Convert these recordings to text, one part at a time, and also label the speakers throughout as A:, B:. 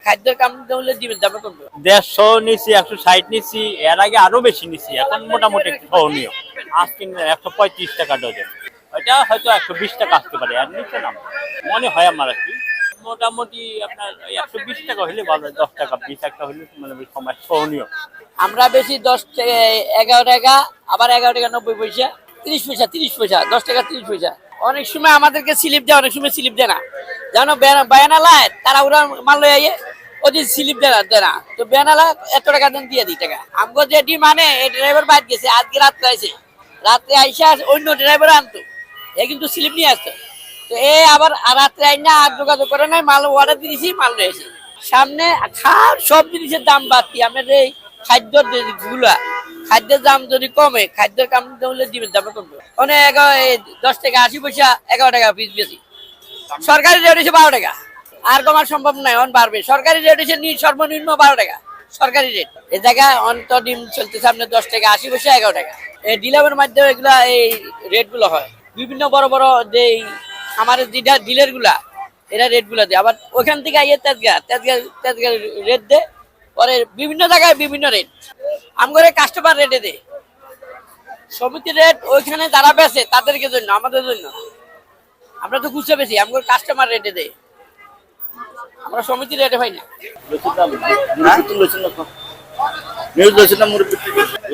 A: খাদ্যের কাম হলে ডিমের দাম কমবে।
B: 150 নিচ্ছি, 160 নিচ্ছি, এর আগে আরো বেশি নিচ্ছি, এখন মোটামুটি একটু সহনীয়। আজকে 135 টাকা ডজন, ওইটা হয়তো 120 টাকা আসতে পারে, আর নিচে নাম মনে হয় আমার আর কি। মোটামুটি আপনার 120 টাকা হলে ভালো, 10 টাকা 20 টাকা হলে মানে সময় সহনীয়।
A: আমরা বেশি 10 থেকে 11 টাকা, আবার 11 টাকা 90 পয়সা, 30 পয়সা, 30 পয়সা, 10 টাকা 30 পয়সা। অনেক সময় আমাদেরকে স্লিপ দেয়, অনেক সময় স্লিপ দেয় না। জানো বেয়ানালায় তারা ওরা মাল লয়ে আইয়ে ওদের স্লিপ দেয় না, তো বেয়ানালা এত টাকা দেন দিয়ে দিই টাকা। আমগো যে মানে এই ড্রাইভার বাদ গেছে, আজকে রাত্রে আইছে, রাত্রে আইসা অন্য ড্রাইভার আনতো, এ কিন্তু স্লিপ নিয়ে আসতো। তো এ আবার রাত্রে আইনা আর যোগাযোগ করে নাই, মাল অর্ডার দিয়েছি, মাল রয়েছে সামনে। খাওয়ার সব জিনিসের দাম বাড়তি, আমাদের এই খাদ্যের গুলা, খাদ্যের দাম যদি কমে, খাদ্যের কাম হলে ডিমের দাম কমবে। অনেক 10 টাকা 80 পয়সা, 11 টাকা পিস বেশি। সরকারি রেট হচ্ছে 12 টাকা, আর কমার সম্ভব নয়, অন বাড়বে। সরকারি রেট হচ্ছে সর্বনিম্ন 12 টাকা সরকারি রেট। এই জায়গায় অন্ত ডিম চলতেছে আপনার 10 টাকা 80 পয়সা, 11 টাকা। এই ডিলারের মাধ্যমে এগুলা এই রেট গুলো হয়। বিভিন্ন বড় বড় যে আমাদের ডিলার গুলা, এরা রেট গুলা দেয়, আবার ওখান থেকে আইয়ে তেজগা রেট দেয়, পরে বিভিন্ন জায়গায় বিভিন্ন রেট। আমাদের কাস্টমার রেটে দেয়, সমিতির রেট ওইখানে যারা বেচে তাদেরকে জন্য, আমাদের জন্য। আমরা তো খুচরা বেশি, আমাদের কাস্টমার রেটে দেয়, আমরা সমিতির রেটে পাই না।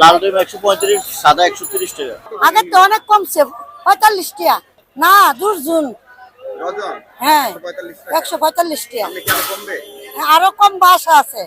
B: লাল ডিম 135, সাদা 130 টাকা।
C: আগে তো অনেক কমছে, 45 টাকা না, দুর্জুন। হ্যাঁ, 145 টাকা। আরো কম বাসা আছে।